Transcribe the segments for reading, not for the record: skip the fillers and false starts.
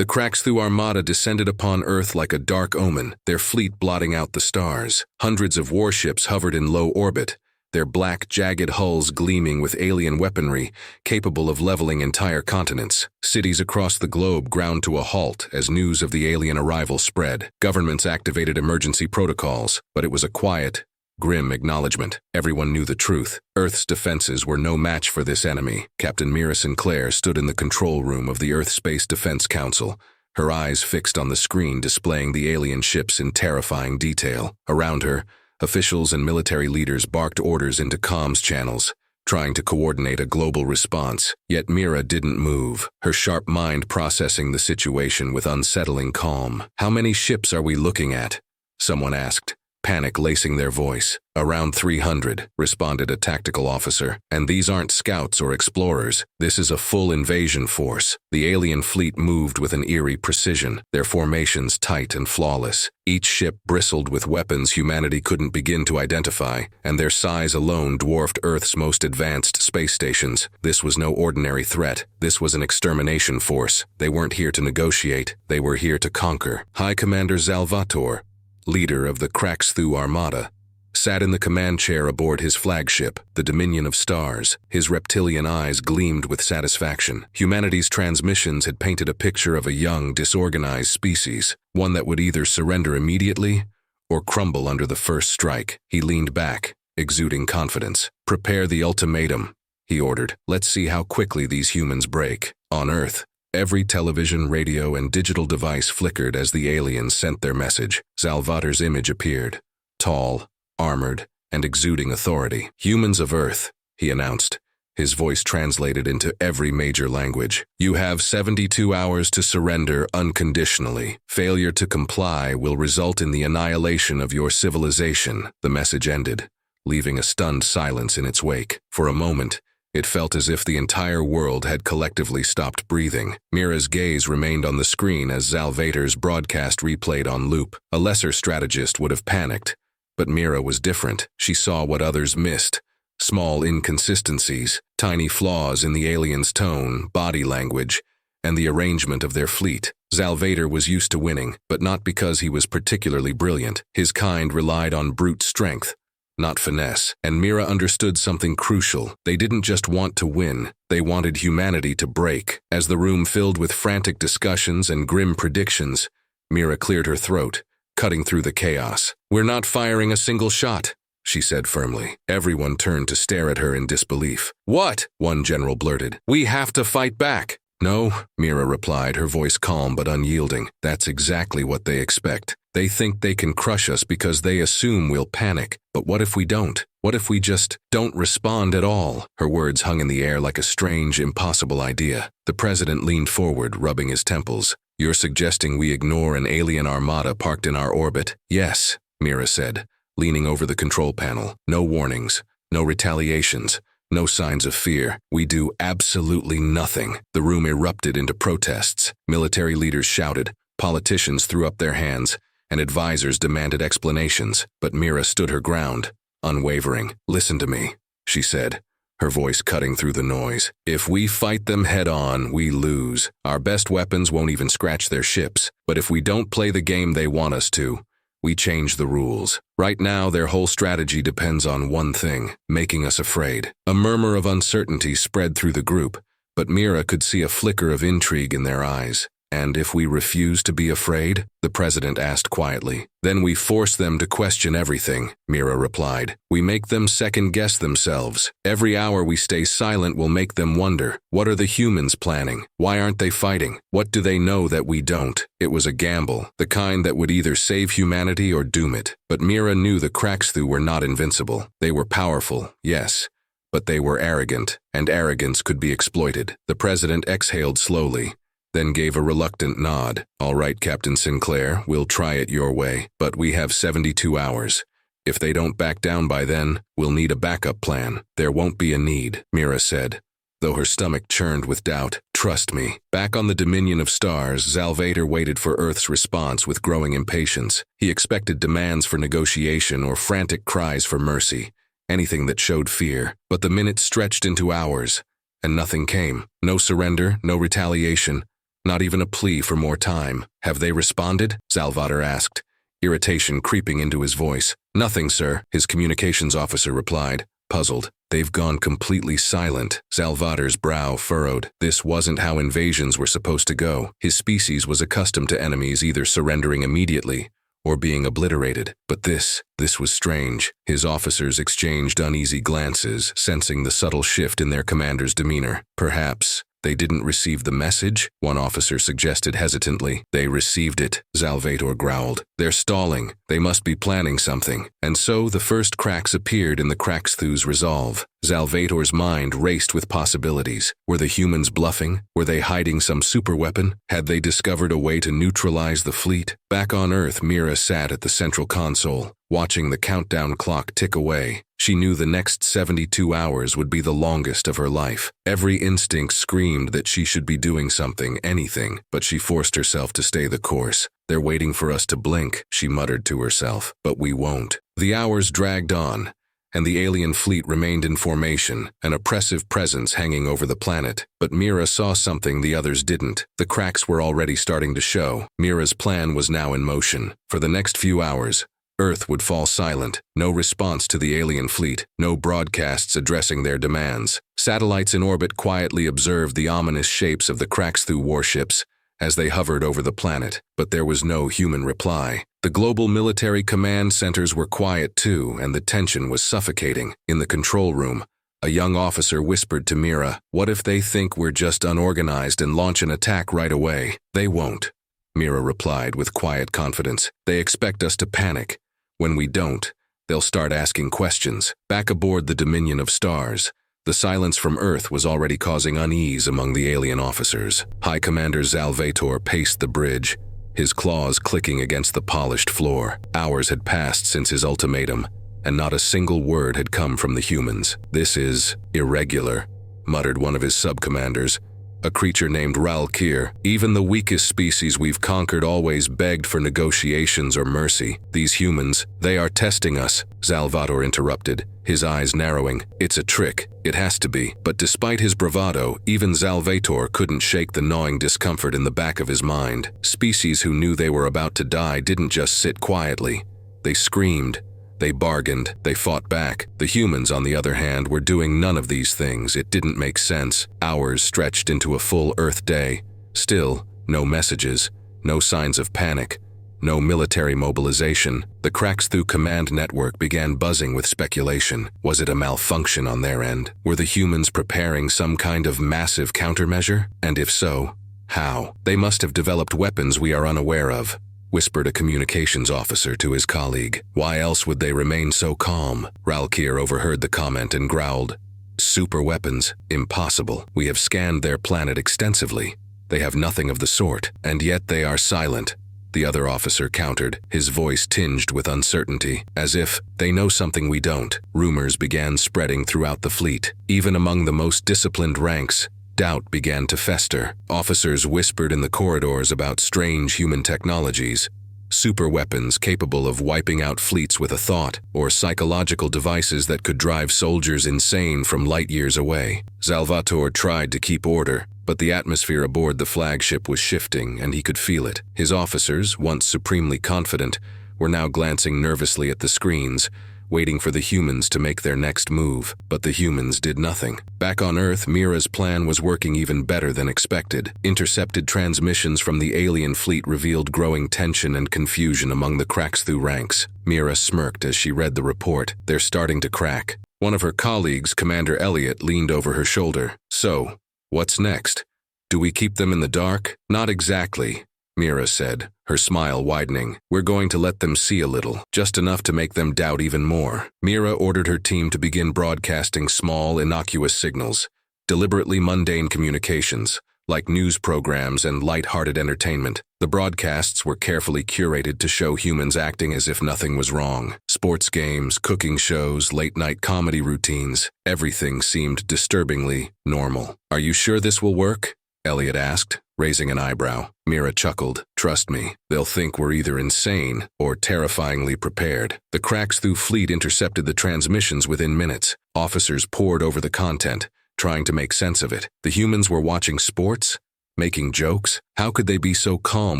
The Craxthu Armada descended upon Earth like a dark omen, their fleet blotting out the stars. Hundreds of warships hovered in low orbit, their black, jagged hulls gleaming with alien weaponry, capable of leveling entire continents. Cities across the globe ground to a halt as news of the alien arrival spread. Governments activated emergency protocols, but it was a quiet, grim acknowledgement. Everyone knew the truth. Earth's defenses were no match for this enemy. Captain Mira Sinclair stood in the control room of the Earth Space Defense Council, her eyes fixed on the screen displaying the alien ships in terrifying detail. Around her, officials and military leaders barked orders into comms channels, trying to coordinate a global response. Yet Mira didn't move, her sharp mind processing the situation with unsettling calm. "How many ships are we looking at?" someone asked, panic lacing their voice. "Around 300, responded a tactical officer. "And these aren't scouts or explorers. This is a full invasion force." The alien fleet moved with an eerie precision, their formations tight and flawless. Each ship bristled with weapons humanity couldn't begin to identify, and their size alone dwarfed Earth's most advanced space stations. This was no ordinary threat. This was an extermination force. They weren't here to negotiate. They were here to conquer. High Commander Salvatore, leader of the Craxthu Armada, sat in the command chair aboard his flagship, the Dominion of Stars. His reptilian eyes gleamed with satisfaction. Humanity's transmissions had painted a picture of a young, disorganized species, one that would either surrender immediately or crumble under the first strike. He leaned back, exuding confidence. "Prepare the ultimatum," he ordered. "Let's see how quickly these humans break." On Earth, every television, radio, and digital device flickered as the aliens sent their message. Salvatore's image appeared, tall, armored, and exuding authority. "Humans of Earth," he announced, his voice translated into every major language. "You have 72 hours to surrender unconditionally. Failure to comply will result in the annihilation of your civilization." The message ended, leaving a stunned silence in its wake. For a moment, it felt as if the entire world had collectively stopped breathing. Mira's gaze remained on the screen as Salvatore's broadcast replayed on loop. A lesser strategist would have panicked, but Mira was different. She saw what others missed. Small inconsistencies, tiny flaws in the aliens' tone, body language, and the arrangement of their fleet. Salvatore was used to winning, but not because he was particularly brilliant. His kind relied on brute strength, not finesse, and Mira understood something crucial. They didn't just want to win, they wanted humanity to break. As the room filled with frantic discussions and grim predictions, Mira cleared her throat, cutting through the chaos. "We're not firing a single shot," she said firmly. Everyone turned to stare at her in disbelief. "What?" one general blurted. "We have to fight back." "No," Mira replied, her voice calm but unyielding. "That's exactly what they expect. They think they can crush us because they assume we'll panic. But what if we don't? What if we just don't respond at all?" Her words hung in the air like a strange, impossible idea. The president leaned forward, rubbing his temples. "You're suggesting we ignore an alien armada parked in our orbit?" "Yes," Mira said, leaning over the control panel. "No warnings, no retaliations, no signs of fear. We do absolutely nothing." The room erupted into protests. Military leaders shouted, politicians threw up their hands, and advisors demanded explanations. But Mira stood her ground, unwavering. "Listen to me," she said, her voice cutting through the noise. "If we fight them head-on, we lose. Our best weapons won't even scratch their ships. But if we don't play the game they want us to, we change the rules. Right now, their whole strategy depends on one thing, making us afraid." A murmur of uncertainty spread through the group, but Mira could see a flicker of intrigue in their eyes. "And if we refuse to be afraid?" the president asked quietly. "Then we force them to question everything," Mira replied. "We make them second-guess themselves. Every hour we stay silent will make them wonder, what are the humans planning? Why aren't they fighting? What do they know that we don't?" It was a gamble, the kind that would either save humanity or doom it. But Mira knew the Craxthu were not invincible. They were powerful, yes, but they were arrogant, and arrogance could be exploited. The president exhaled slowly, then gave a reluctant nod. "All right, Captain Sinclair, we'll try it your way, but we have 72 hours. If they don't back down by then, we'll need a backup plan." "There won't be a need," Mira said, though her stomach churned with doubt. "Trust me." Back on the Dominion of Stars, Salvatore waited for Earth's response with growing impatience. He expected demands for negotiation or frantic cries for mercy, anything that showed fear. But the minutes stretched into hours, and nothing came. No surrender, no retaliation. Not even a plea for more time. Have they responded? Salvatore asked, irritation creeping into his voice. Nothing, sir, his communications officer replied, puzzled. They've gone completely silent. Salvatore's brow furrowed. This wasn't how invasions were supposed to go. His species was accustomed to enemies either surrendering immediately or being obliterated. But this was strange. His officers exchanged uneasy glances, sensing the subtle shift in their commander's demeanor. Perhaps they didn't receive the message? One officer suggested hesitantly. They received it, Salvatore growled. They're stalling. They must be planning something. And so the first cracks appeared in the Craxthu's resolve. Salvatore's mind raced with possibilities. Were the humans bluffing? Were they hiding some superweapon? Had they discovered a way to neutralize the fleet? Back on Earth, Mira sat at the central console, watching the countdown clock tick away. She knew the next 72 hours would be the longest of her life. Every instinct screamed that she should be doing something, anything, but she forced herself to stay the course. They're waiting for us to blink, she muttered to herself, but we won't. The hours dragged on, and the alien fleet remained in formation, an oppressive presence hanging over the planet. But Mira saw something the others didn't. The cracks were already starting to show. Mira's plan was now in motion. For the next few hours, Earth would fall silent, no response to the alien fleet, no broadcasts addressing their demands. Satellites in orbit quietly observed the ominous shapes of the Craxthu warships as they hovered over the planet, but there was no human reply. The global military command centers were quiet too, and the tension was suffocating. In the control room, a young officer whispered to Mira, "What if they think we're just unorganized and launch an attack right away?" "They won't," Mira replied with quiet confidence. "They expect us to panic. When we don't, they'll start asking questions." Back aboard the Dominion of Stars, the silence from Earth was already causing unease among the alien officers. High Commander Salvatore paced the bridge, his claws clicking against the polished floor. Hours had passed since his ultimatum, and not a single word had come from the humans. "This is irregular," muttered one of his sub-commanders, a creature named Ralkir. "Even the weakest species we've conquered always begged for negotiations or mercy. These humans, they are testing us," Salvatore interrupted, his eyes narrowing. "It's a trick. It has to be." But despite his bravado, even Salvatore couldn't shake the gnawing discomfort in the back of his mind. Species who knew they were about to die didn't just sit quietly. They screamed. They bargained, they fought back. The humans, on the other hand, were doing none of these things. It didn't make sense. Hours stretched into a full Earth day. Still, no messages, no signs of panic, no military mobilization. The Craxthu command network began buzzing with speculation. Was it a malfunction on their end? Were the humans preparing some kind of massive countermeasure? And if so, how? "They must have developed weapons we are unaware of," whispered a communications officer to his colleague. "Why else would they remain so calm?" Ralkir overheard the comment and growled, "Super weapons? Impossible. We have scanned their planet extensively. They have nothing of the sort, and yet they are silent," the other officer countered, his voice tinged with uncertainty, as if they know something we don't. Rumors began spreading throughout the fleet. Even among the most disciplined ranks, doubt began to fester. Officers whispered in the corridors about strange human technologies, super weapons capable of wiping out fleets with a thought, or psychological devices that could drive soldiers insane from light years away. Salvatore tried to keep order, but the atmosphere aboard the flagship was shifting, and he could feel it. His officers, once supremely confident, were now glancing nervously at the screens, waiting for the humans to make their next move. But the humans did nothing. Back on Earth, Mira's plan was working even better than expected. Intercepted transmissions from the alien fleet revealed growing tension and confusion among the Craxthu ranks. Mira smirked as she read the report. "They're starting to crack." One of her colleagues, Commander Elliot, leaned over her shoulder. "So, what's next? Do we keep them in the dark?" "Not exactly," Mira said, her smile widening. "We're going to let them see a little, just enough to make them doubt even more." Mira ordered her team to begin broadcasting small, innocuous signals, deliberately mundane communications, like news programs and light-hearted entertainment. The broadcasts were carefully curated to show humans acting as if nothing was wrong. Sports games, cooking shows, late-night comedy routines, everything seemed disturbingly normal. "Are you sure this will work?" Elliot asked, raising an eyebrow. Mira chuckled. "Trust me, they'll think we're either insane or terrifyingly prepared." The Craxthu fleet intercepted the transmissions within minutes. Officers pored over the content, trying to make sense of it. The humans were watching sports? Making jokes? How could they be so calm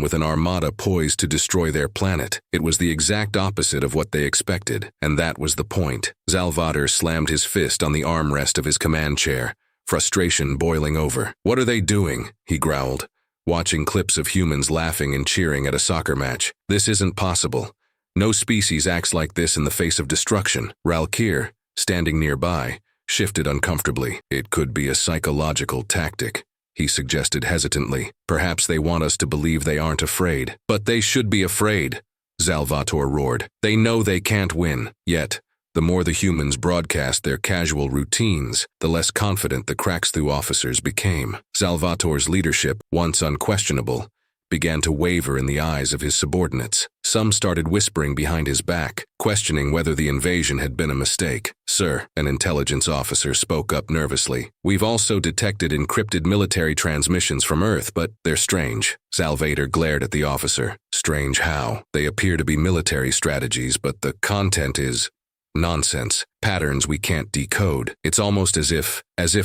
with an armada poised to destroy their planet? It was the exact opposite of what they expected, and that was the point. Zalvator slammed his fist on the armrest of his command chair, frustration boiling over. "What are they doing?" he growled, watching clips of humans laughing and cheering at a soccer match. "This isn't possible. No species acts like this in the face of destruction." Ralkir, standing nearby, shifted uncomfortably. "It could be a psychological tactic," he suggested hesitantly. "Perhaps they want us to believe they aren't afraid." "But they should be afraid," Zalvator roared. "They know they can't win." Yet, the more the humans broadcast their casual routines, the less confident the Cracksthoo officers became. Zalvator's leadership, once unquestionable, began to waver in the eyes of his subordinates. Some started whispering behind his back, questioning whether the invasion had been a mistake. "Sir," an intelligence officer spoke up nervously, "we've also detected encrypted military transmissions from Earth, but they're strange." Zalvator glared at the officer. "Strange how? They appear to be military strategies, but the content is nonsense. Patterns we can't decode. It's almost as if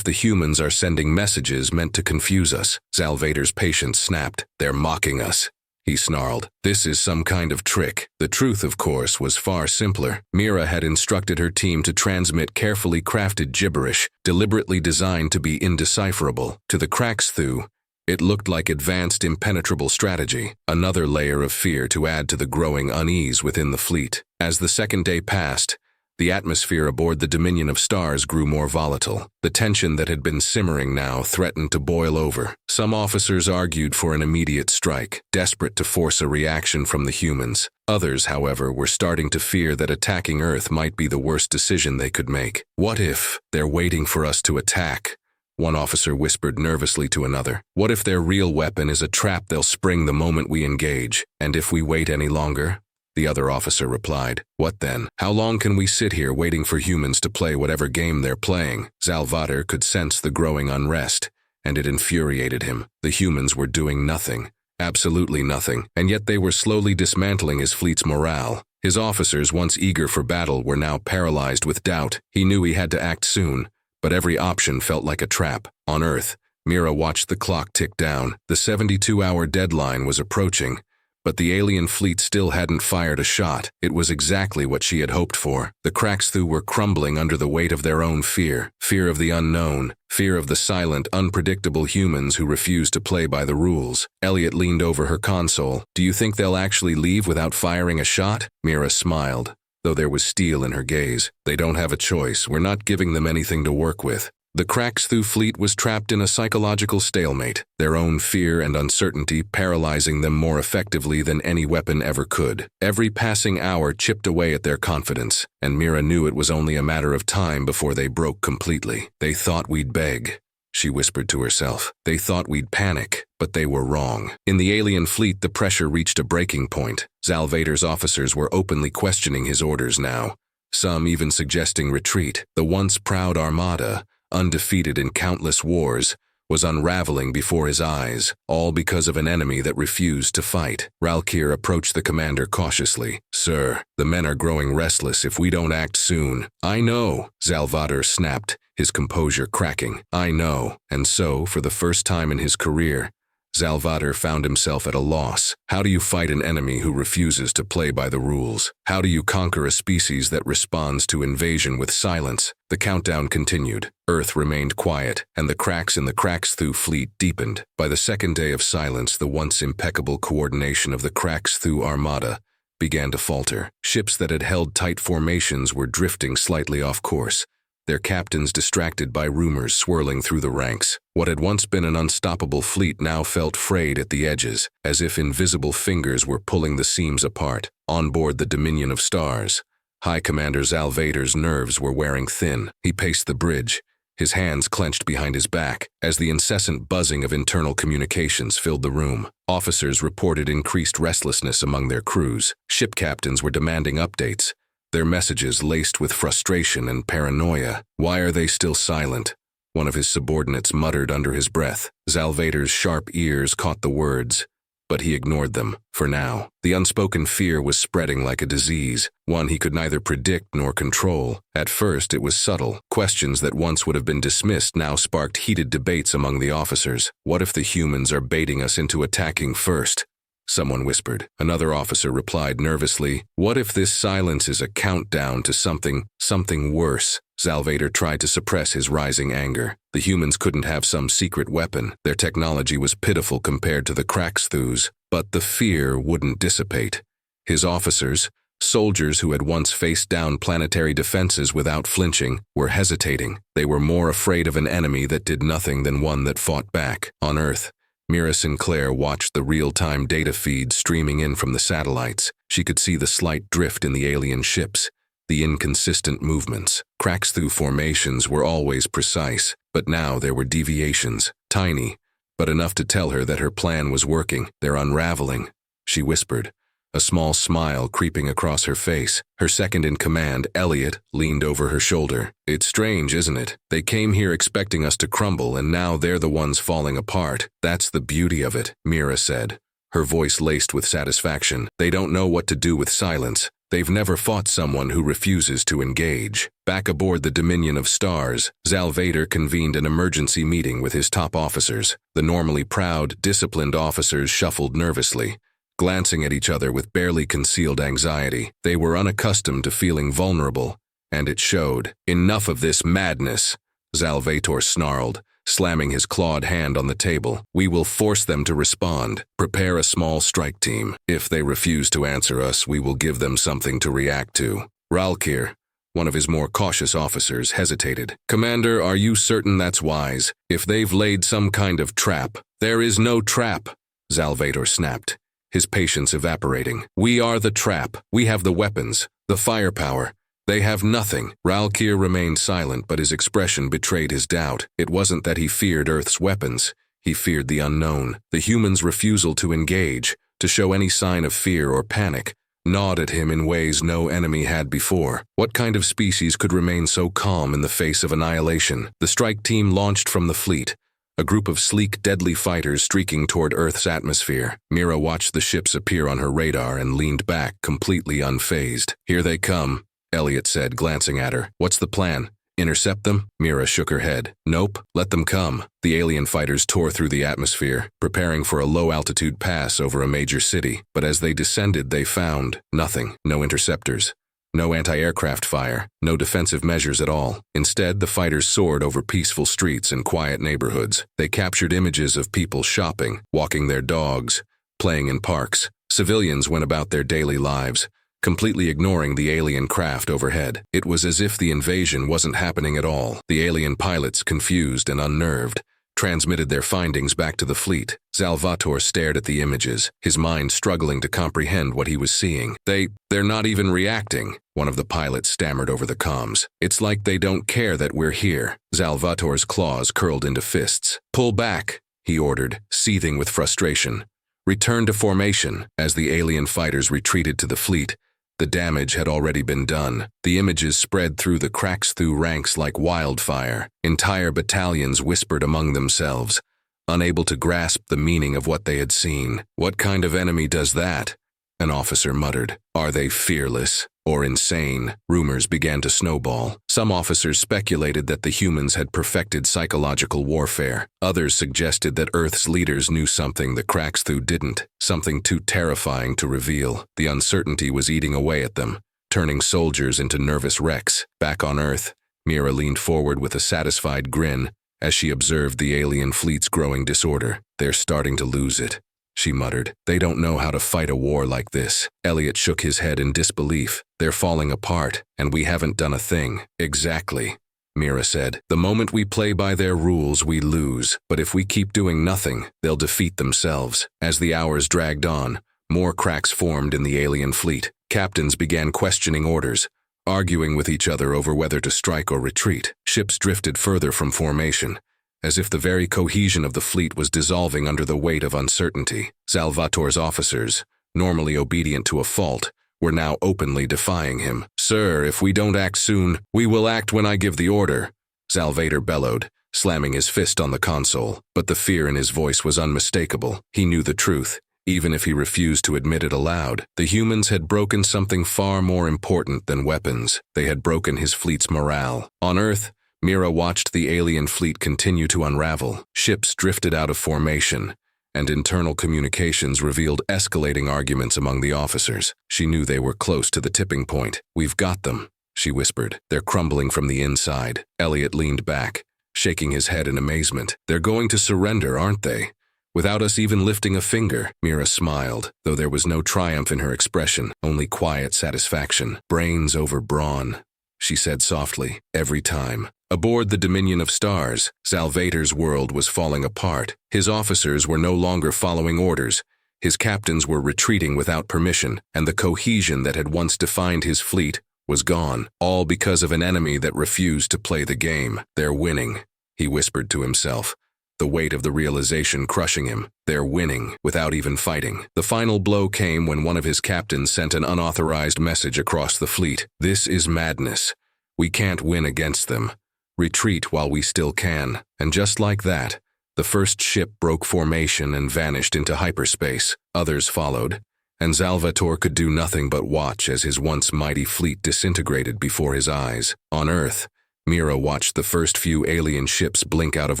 the humans are sending messages meant to confuse us." Zalvator's patience snapped. "They're mocking us," he snarled. "This is some kind of trick." The truth, of course, was far simpler. Mira had instructed her team to transmit carefully crafted gibberish, deliberately designed to be indecipherable. To the Cracksthoo, it looked like advanced impenetrable strategy, another layer of fear to add to the growing unease within the fleet. As the second day passed, the atmosphere aboard the Dominion of Stars grew more volatile. The tension that had been simmering now threatened to boil over. Some officers argued for an immediate strike, desperate to force a reaction from the humans. Others, however, were starting to fear that attacking Earth might be the worst decision they could make. "What if they're waiting for us to attack?" one officer whispered nervously to another. "What if their real weapon is a trap they'll spring the moment we engage? And if we wait any longer?" The other officer replied. "What then? How long can we sit here waiting for humans to play whatever game they're playing?" Zalvator could sense the growing unrest, and it infuriated him. The humans were doing nothing, absolutely nothing, and yet they were slowly dismantling his fleet's morale. His officers, once eager for battle, were now paralyzed with doubt. He knew he had to act soon, but every option felt like a trap. On Earth, Mira watched the clock tick down. The 72-hour deadline was approaching, but the alien fleet still hadn't fired a shot. It was exactly what she had hoped for. The Cracksthoo were crumbling under the weight of their own fear. Fear of the unknown. Fear of the silent, unpredictable humans who refused to play by the rules. Elliot leaned over her console. "Do you think they'll actually leave without firing a shot?" Mira smiled, though there was steel in her gaze. "They don't have a choice. We're not giving them anything to work with." The Cracksthoo fleet was trapped in a psychological stalemate, their own fear and uncertainty paralyzing them more effectively than any weapon ever could. Every passing hour chipped away at their confidence, and Mira knew it was only a matter of time before they broke completely. "They thought we'd beg," she whispered to herself. "They thought we'd panic, but they were wrong." In the alien fleet, the pressure reached a breaking point. Zalvator's officers were openly questioning his orders now, some even suggesting retreat. The once proud armada, undefeated in countless wars, was unraveling before his eyes, all because of an enemy that refused to fight. Ralkir approached the commander cautiously. "Sir, the men are growing restless if we don't act soon." "I know," Zalvator snapped, his composure cracking. "I know." And so, for the first time in his career, Zalvator found himself at a loss. How do you fight an enemy who refuses to play by the rules? How do you conquer a species that responds to invasion with silence? The countdown continued. Earth remained quiet, and the cracks in the Cracksthoo fleet deepened. By the second day of silence, the once impeccable coordination of the Cracksthoo armada began to falter. Ships that had held tight formations were drifting slightly off course, their captains distracted by rumors swirling through the ranks. What had once been an unstoppable fleet now felt frayed at the edges, as if invisible fingers were pulling the seams apart. On board the Dominion of Stars, High Commander Zalvator's nerves were wearing thin. He paced the bridge, his hands clenched behind his back, as the incessant buzzing of internal communications filled the room. Officers reported increased restlessness among their crews. Ship captains were demanding updates, their messages laced with frustration and paranoia. "Why are they still silent?" one of his subordinates muttered under his breath. Zalvator's sharp ears caught the words, but he ignored them, for now. The unspoken fear was spreading like a disease, one he could neither predict nor control. At first, it was subtle. Questions that once would have been dismissed now sparked heated debates among the officers. What if the humans are baiting us into attacking first? Someone whispered. Another officer replied nervously, what if this silence is a countdown to something worse? Salvator tried to suppress his rising anger. The humans couldn't have some secret weapon. Their technology was pitiful compared to the Craxthus, but the fear wouldn't dissipate. His officers, soldiers who had once faced down planetary defenses without flinching, were hesitating. They were more afraid of an enemy that did nothing than one that fought back. On Earth, Mira Sinclair watched the real-time data feed streaming in from the satellites. She could see the slight drift in the alien ships, the inconsistent movements. Craxthu formations were always precise, but now there were deviations, tiny, but enough to tell her that her plan was working. They're unraveling, she whispered, a small smile creeping across her face. Her second-in-command, Elliot, leaned over her shoulder. It's strange, isn't it? They came here expecting us to crumble, and now they're the ones falling apart. That's the beauty of it, Mira said, her voice laced with satisfaction. They don't know what to do with silence. They've never fought someone who refuses to engage. Back aboard the Dominion of Stars, Salvator convened an emergency meeting with his top officers. The normally proud, disciplined officers shuffled nervously, glancing at each other with barely concealed anxiety. They were unaccustomed to feeling vulnerable, and it showed. Enough of this madness, Salvator snarled, slamming his clawed hand on the table. We will force them to respond. Prepare a small strike team. If they refuse to answer us, we will give them something to react to. Ralkir, one of his more cautious officers, hesitated. Commander, are you certain that's wise? If they've laid some kind of trap. There is no trap, Salvator snapped, his patience evaporating. We are the trap. We have the weapons, the firepower. They have nothing. Ralkir remained silent, but his expression betrayed his doubt. It wasn't that he feared Earth's weapons. He feared the unknown. The humans' refusal to engage, to show any sign of fear or panic, gnawed at him in ways no enemy had before. What kind of species could remain so calm in the face of annihilation? The strike team launched from the fleet, a group of sleek, deadly fighters streaking toward Earth's atmosphere. Mira watched the ships appear on her radar and leaned back, completely unfazed. Here they come, Elliot said, glancing at her. What's the plan? Intercept them? Mira shook her head. Nope, let them come. The alien fighters tore through the atmosphere, preparing for a low-altitude pass over a major city. But as they descended, they found nothing. No interceptors, no anti-aircraft fire, no defensive measures at all. Instead, the fighters soared over peaceful streets and quiet neighborhoods. They captured images of people shopping, walking their dogs, playing in parks. Civilians went about their daily lives, completely ignoring the alien craft overhead. It was as if the invasion wasn't happening at all. The alien pilots, confused and unnerved, transmitted their findings back to the fleet. Salvator stared at the images, his mind struggling to comprehend what he was seeing. They're not even reacting, one of the pilots stammered over the comms. It's like they don't care that we're here. Salvator's claws curled into fists. Pull back, he ordered, seething with frustration. Return to formation. As the alien fighters retreated to the fleet, the damage had already been done. The images spread through the Craxthu ranks like wildfire. Entire battalions whispered among themselves, unable to grasp the meaning of what they had seen. What kind of enemy does that? An officer muttered. Are they fearless or insane? Rumors began to snowball. Some officers speculated that the humans had perfected psychological warfare. Others suggested that Earth's leaders knew something the Craxthu didn't, something too terrifying to reveal. The uncertainty was eating away at them, turning soldiers into nervous wrecks. Back on Earth, Mira leaned forward with a satisfied grin as she observed the alien fleet's growing disorder. They're starting to lose it, she muttered. They don't know how to fight a war like this. Elliot shook his head in disbelief. They're falling apart, and we haven't done a thing. Exactly, Mira said. The moment we play by their rules, we lose. But if we keep doing nothing, they'll defeat themselves. As the hours dragged on, more cracks formed in the alien fleet. Captains began questioning orders, arguing with each other over whether to strike or retreat. Ships drifted further from formation, as if the very cohesion of the fleet was dissolving under the weight of uncertainty. Salvator's officers, normally obedient to a fault, were now openly defying him. Sir, if we don't act soon, we will act when I give the order, Salvator bellowed, slamming his fist on the console. But the fear in his voice was unmistakable. He knew the truth. Even if he refused to admit it aloud, the humans had broken something far more important than weapons. They had broken his fleet's morale. On Earth, Mira watched the alien fleet continue to unravel. Ships drifted out of formation, and internal communications revealed escalating arguments among the officers. She knew they were close to the tipping point. "We've got them," she whispered. "They're crumbling from the inside." Elliot leaned back, shaking his head in amazement. "They're going to surrender, aren't they? Without us even lifting a finger." Mira smiled, though there was no triumph in her expression, only quiet satisfaction. "Brains over brawn," she said softly. "Every time." Aboard the Dominion of Stars, Salvator's world was falling apart. His officers were no longer following orders. His captains were retreating without permission, and the cohesion that had once defined his fleet was gone, all because of an enemy that refused to play the game. "They're winning," he whispered to himself, the weight of the realization crushing him. "They're winning, without even fighting." The final blow came when one of his captains sent an unauthorized message across the fleet. "This is madness. We can't win against them. Retreat while we still can." And just like that, the first ship broke formation and vanished into hyperspace. Others followed, and Salvatore could do nothing but watch as his once mighty fleet disintegrated before his eyes. On Earth, Mira watched the first few alien ships blink out of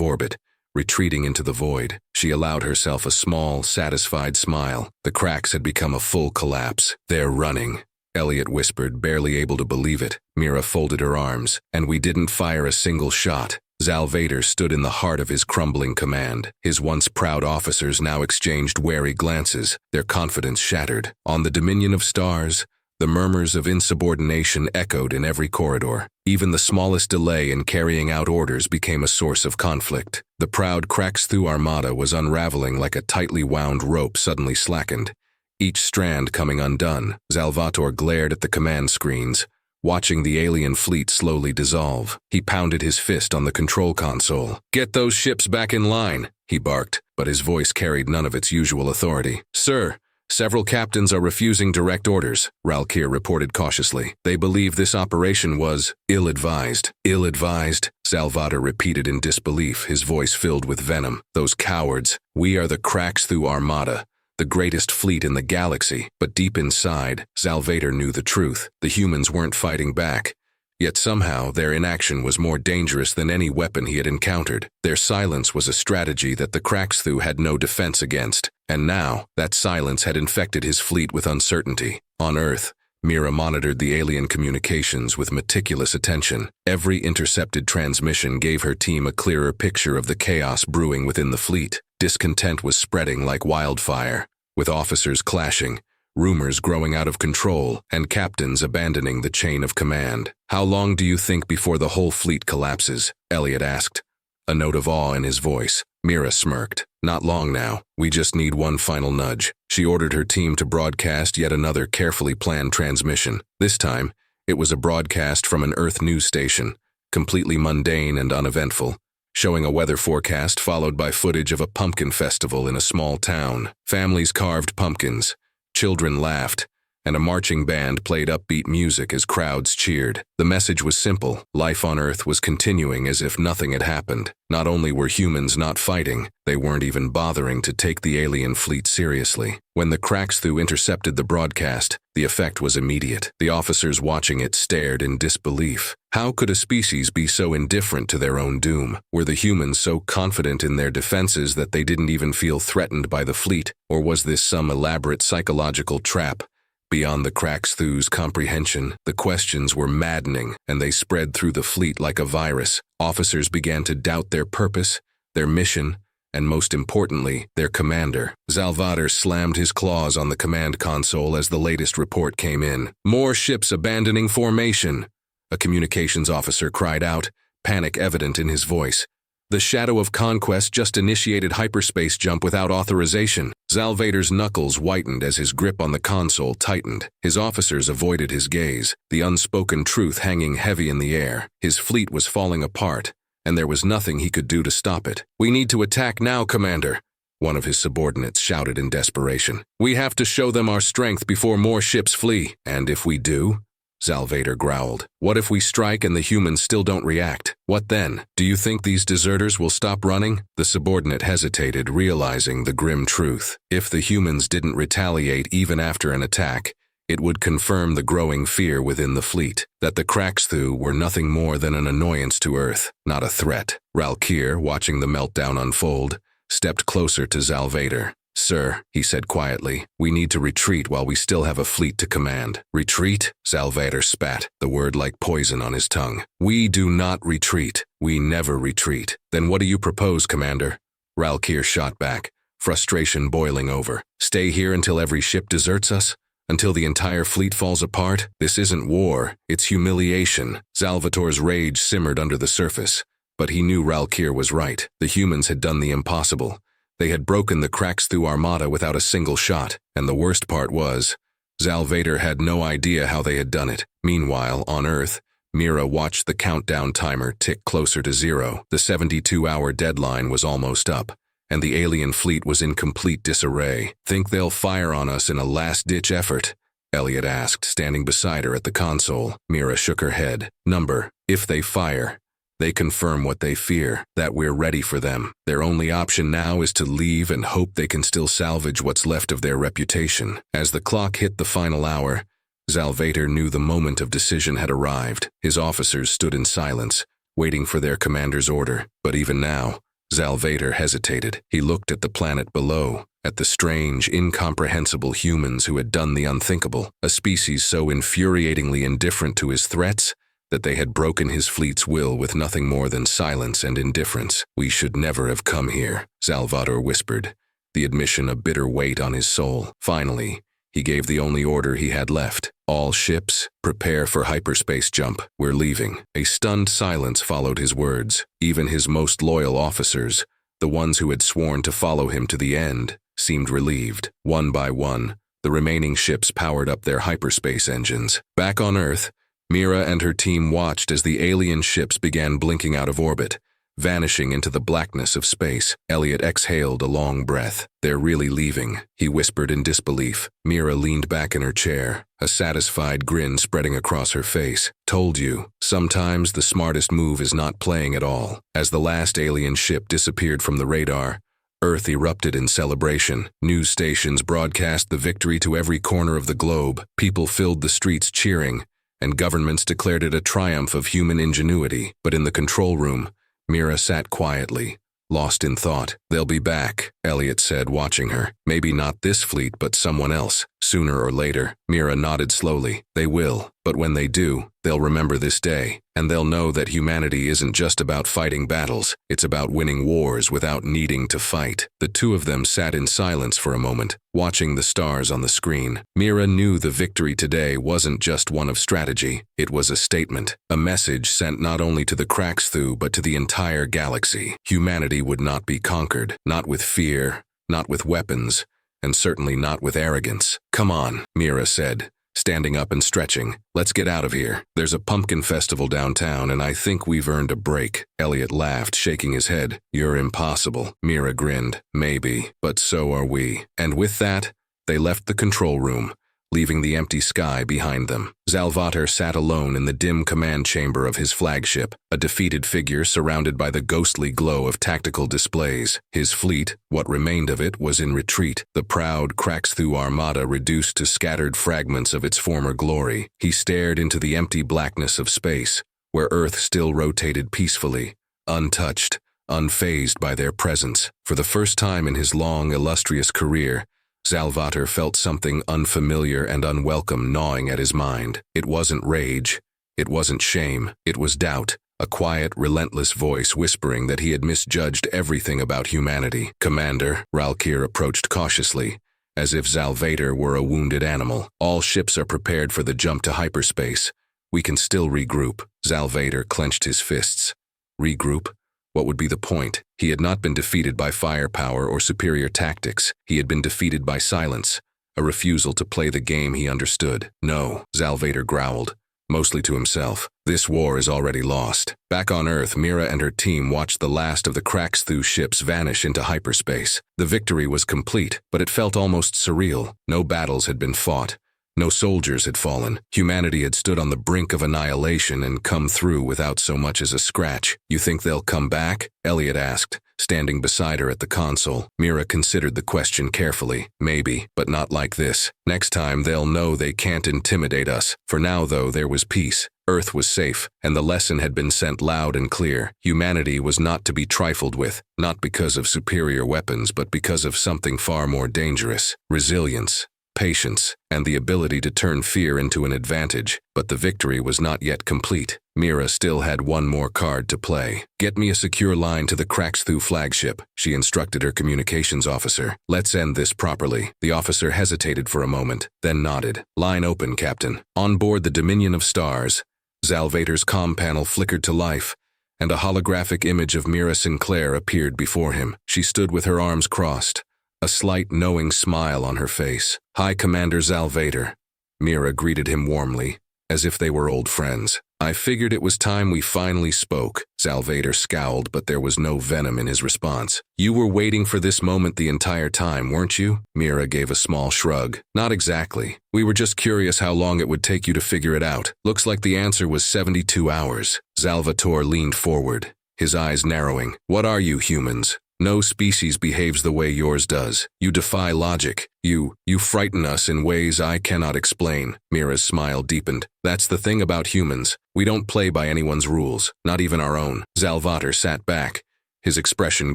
orbit, retreating into the void. She allowed herself a small, satisfied smile. The cracks had become a full collapse. "They're running," Elliot whispered, barely able to believe it. Mira folded her arms. "And we didn't fire a single shot." Salvator stood in the heart of his crumbling command. His once proud officers now exchanged wary glances, their confidence shattered. On the Dominion of Stars, the murmurs of insubordination echoed in every corridor. Even the smallest delay in carrying out orders became a source of conflict. The proud Cracksthoo armada was unraveling like a tightly wound rope suddenly slackened, each strand coming undone. Salvatore glared at the command screens, watching the alien fleet slowly dissolve. He pounded his fist on the control console. "Get those ships back in line," he barked, but his voice carried none of its usual authority. "Sir, several captains are refusing direct orders," Ralkir reported cautiously. "They believe this operation was ill-advised." "Ill-advised?" Salvatore repeated in disbelief, his voice filled with venom. "Those cowards. We are the Cracksthoo armada, the greatest fleet in the galaxy." But deep inside, Salvator knew the truth. The humans weren't fighting back. Yet somehow, their inaction was more dangerous than any weapon he had encountered. Their silence was a strategy that the Cracksthoo had no defense against. And now, that silence had infected his fleet with uncertainty. On Earth, Mira monitored the alien communications with meticulous attention. Every intercepted transmission gave her team a clearer picture of the chaos brewing within the fleet. Discontent was spreading like wildfire, with officers clashing, rumors growing out of control, and captains abandoning the chain of command. "How long do you think before the whole fleet collapses?" Elliot asked, a note of awe in his voice. Mira smirked. "Not long now. We just need one final nudge." She ordered her team to broadcast yet another carefully planned transmission. This time, it was a broadcast from an Earth news station, completely mundane and uneventful, showing a weather forecast followed by footage of a pumpkin festival in a small town. Families carved pumpkins, children laughed, and a marching band played upbeat music as crowds cheered. The message was simple. Life on Earth was continuing as if nothing had happened. Not only were humans not fighting, they weren't even bothering to take the alien fleet seriously. When the Cracksthoo intercepted the broadcast, the effect was immediate. The officers watching it stared in disbelief. How could a species be so indifferent to their own doom? Were the humans so confident in their defenses that they didn't even feel threatened by the fleet? Or was this some elaborate psychological trap beyond the Cracksthoo's comprehension? The questions were maddening, and they spread through the fleet like a virus. Officers began to doubt their purpose, their mission, and most importantly, their commander. Salvatore slammed his claws on the command console as the latest report came in. "More ships abandoning formation," a communications officer cried out, panic evident in his voice. "The Shadow of Conquest just initiated hyperspace jump without authorization." Salvator's knuckles whitened as his grip on the console tightened. His officers avoided his gaze, the unspoken truth hanging heavy in the air. His fleet was falling apart, and there was nothing he could do to stop it. "We need to attack now, Commander," one of his subordinates shouted in desperation. "We have to show them our strength before more ships flee." "And if we do?" Salvator growled. What if we strike and the humans still don't react? What then? Do you think these deserters will stop running? The subordinate hesitated, realizing the grim truth. If the humans didn't retaliate even after an attack, it would confirm the growing fear within the fleet, that the Kraxthu were nothing more than an annoyance to Earth, not a threat. Ralkir, watching the meltdown unfold, stepped closer to Salvator. Sir, he said quietly, we need to retreat while we still have a fleet to command. Retreat? Salvator spat, the word like poison on his tongue. We do not retreat. We never retreat. Then what do you propose, Commander? Ralkir shot back, frustration boiling over. Stay here until every ship deserts us? Until the entire fleet falls apart? This isn't war, it's humiliation. Salvator's rage simmered under the surface, but he knew Ralkir was right. The humans had done the impossible. They had broken the Kraxthu armada without a single shot, and the worst part was, Salvator had no idea how they had done it. Meanwhile, on Earth, Mira watched the countdown timer tick closer to zero. The 72-hour deadline was almost up, and the alien fleet was in complete disarray. Think they'll fire on us in a last-ditch effort? Elliot asked, standing beside her at the console. Mira shook her head. Number, if they fire, they confirm what they fear, that we're ready for them. Their only option now is to leave and hope they can still salvage what's left of their reputation. As the clock hit the final hour, Salvator knew the moment of decision had arrived. His officers stood in silence, waiting for their commander's order. But even now, Salvator hesitated. He looked at the planet below, at the strange, incomprehensible humans who had done the unthinkable, a species so infuriatingly indifferent to his threats that they had broken his fleet's will with nothing more than silence and indifference. We should never have come here, Salvator whispered, the admission a bitter weight on his soul. Finally, he gave the only order he had left. All ships, prepare for hyperspace jump. We're leaving. A stunned silence followed his words. Even his most loyal officers, the ones who had sworn to follow him to the end, seemed relieved. One by one, the remaining ships powered up their hyperspace engines. Back on Earth, Mira and her team watched as the alien ships began blinking out of orbit, vanishing into the blackness of space. Elliot exhaled a long breath. They're really leaving, he whispered in disbelief. Mira leaned back in her chair, a satisfied grin spreading across her face. Told you, sometimes the smartest move is not playing at all. As the last alien ship disappeared from the radar, Earth erupted in celebration. News stations broadcast the victory to every corner of the globe. People filled the streets cheering, and governments declared it a triumph of human ingenuity. But in the control room, Mira sat quietly, lost in thought. They'll be back, Elliot said, watching her. Maybe not this fleet, but someone else, sooner or later. Mira nodded slowly. They will, but when they do, they'll remember this day, and they'll know that humanity isn't just about fighting battles, it's about winning wars without needing to fight. The two of them sat in silence for a moment, watching the stars on the screen. Mira knew the victory today wasn't just one of strategy, it was a statement, a message sent not only to the Kraxthu but to the entire galaxy. Humanity would not be conquered, not with fear, not with weapons, and certainly not with arrogance. Come on, Mira said, standing up and stretching. Let's get out of here. There's a pumpkin festival downtown, and I think we've earned a break. Elliot laughed, shaking his head. You're impossible. Mira grinned. Maybe, but so are we. And with that, they left the control room, leaving the empty sky behind them. Salvator sat alone in the dim command chamber of his flagship, a defeated figure surrounded by the ghostly glow of tactical displays. His fleet, what remained of it, was in retreat, the proud Kraxthu armada reduced to scattered fragments of its former glory. He stared into the empty blackness of space, where Earth still rotated peacefully, untouched, unfazed by their presence. For the first time in his long, illustrious career, Salvator felt something unfamiliar and unwelcome gnawing at his mind. It wasn't rage, it wasn't shame, it was doubt, a quiet, relentless voice whispering that he had misjudged everything about humanity. Commander, Ralkir approached cautiously, as if Salvator were a wounded animal. All ships are prepared for the jump to hyperspace. We can still regroup. Salvator clenched his fists. Regroup? What would be the point? He had not been defeated by firepower or superior tactics. He had been defeated by silence, a refusal to play the game he understood. No, Salvator growled, mostly to himself. This war is already lost. Back on Earth, Mira and her team watched the last of the Kraxthu ships vanish into hyperspace. The victory was complete, but it felt almost surreal. No battles had been fought. No soldiers had fallen. Humanity had stood on the brink of annihilation and come through without so much as a scratch. You think they'll come back? Elliot asked, standing beside her at the console. Mira considered the question carefully. Maybe, but not like this. Next time they'll know they can't intimidate us. For now, though, there was peace. Earth was safe, and the lesson had been sent loud and clear. Humanity was not to be trifled with, not because of superior weapons, but because of something far more dangerous: resilience, patience, and the ability to turn fear into an advantage. But the victory was not yet complete. Mira still had one more card to play. "Get me a secure line to the Craxthu flagship," she instructed her communications officer. "Let's end this properly." The officer hesitated for a moment, then nodded. "Line open, Captain." On board the Dominion of Stars, Zalvator's comm panel flickered to life, and a holographic image of Mira Sinclair appeared before him. She stood with her arms crossed, a slight knowing smile on her face. "Hi, Commander Zalvator." Mira greeted him warmly, as if they were old friends. "I figured it was time we finally spoke." Zalvator scowled, but there was no venom in his response. "You were waiting for this moment the entire time, weren't you?" Mira gave a small shrug. "Not exactly. We were just curious how long it would take you to figure it out. Looks like the answer was 72 hours. Zalvator leaned forward, his eyes narrowing. "What are you, humans? No species behaves the way yours does. You defy logic. You frighten us in ways I cannot explain." Mira's smile deepened. "That's the thing about humans. We don't play by anyone's rules, not even our own." Zalvator sat back, his expression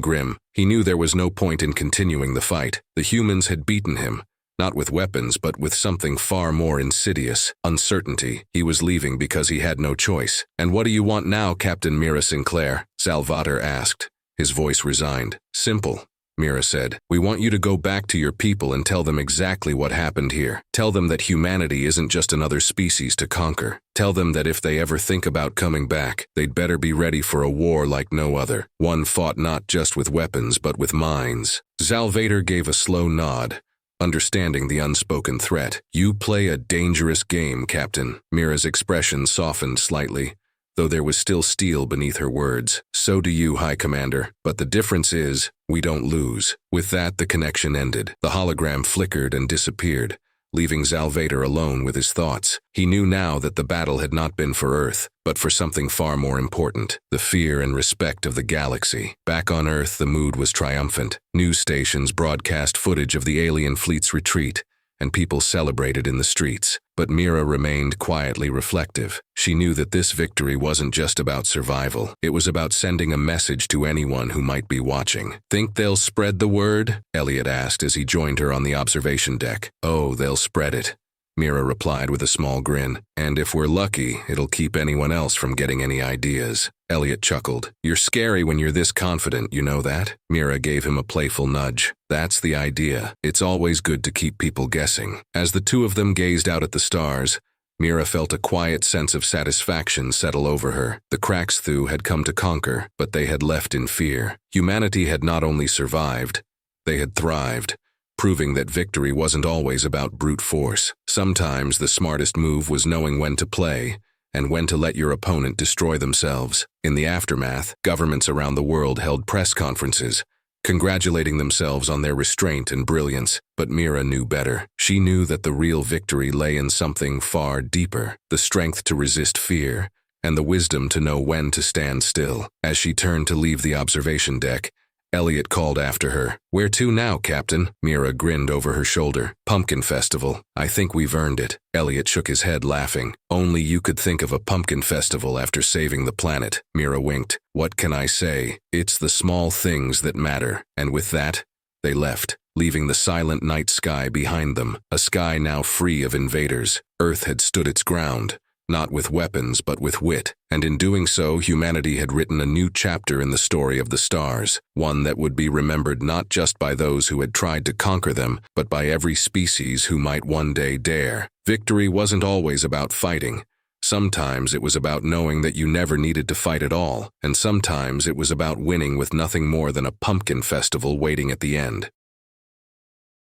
grim. He knew there was no point in continuing the fight. The humans had beaten him, not with weapons, but with something far more insidious: uncertainty. He was leaving because he had no choice. "And what do you want now, Captain Mira Sinclair?" Zalvator asked, his voice resigned. "Simple," Mira said. "We want you to go back to your people and tell them exactly what happened here. Tell them that humanity isn't just another species to conquer. Tell them that if they ever think about coming back, they'd better be ready for a war like no other. One fought not just with weapons, but with minds." Zalvator gave a slow nod, understanding the unspoken threat. "You play a dangerous game, Captain." Mira's expression softened slightly, though there was still steel beneath her words. "So do you, High Commander. But the difference is, we don't lose." With that, the connection ended. The hologram flickered and disappeared, leaving Zalvator alone with his thoughts. He knew now that the battle had not been for Earth, but for something far more important: the fear and respect of the galaxy. Back on Earth, the mood was triumphant. News stations broadcast footage of the alien fleet's retreat, and people celebrated in the streets. But Mira remained quietly reflective. She knew that this victory wasn't just about survival. It was about sending a message to anyone who might be watching. "Think they'll spread the word?" Elliot asked as he joined her on the observation deck. "Oh, they'll spread it," Mira replied with a small grin. "And if we're lucky, it'll keep anyone else from getting any ideas." Elliot chuckled. "You're scary when you're this confident, you know that?" Mira gave him a playful nudge. "That's the idea. It's always good to keep people guessing." As the two of them gazed out at the stars, Mira felt a quiet sense of satisfaction settle over her. The Craxthu had come to conquer, but they had left in fear. Humanity had not only survived, they had thrived, proving that victory wasn't always about brute force. Sometimes the smartest move was knowing when to play and when to let your opponent destroy themselves. In the aftermath, governments around the world held press conferences, congratulating themselves on their restraint and brilliance. But Mira knew better. She knew that the real victory lay in something far deeper: the strength to resist fear, and the wisdom to know when to stand still. As she turned to leave the observation deck, Elliot called after her. "Where to now, Captain?" Mira grinned over her shoulder. "Pumpkin Festival. I think we've earned it." Elliot shook his head, laughing. "Only you could think of a pumpkin festival after saving the planet." Mira winked. "What can I say? It's the small things that matter." And with that, they left, leaving the silent night sky behind them, a sky now free of invaders. Earth had stood its ground, not with weapons but with wit, and in doing so humanity had written a new chapter in the story of the stars, one that would be remembered not just by those who had tried to conquer them, but by every species who might one day dare. Victory wasn't always about fighting. Sometimes it was about knowing that you never needed to fight at all, and sometimes it was about winning with nothing more than a pumpkin festival waiting at the end.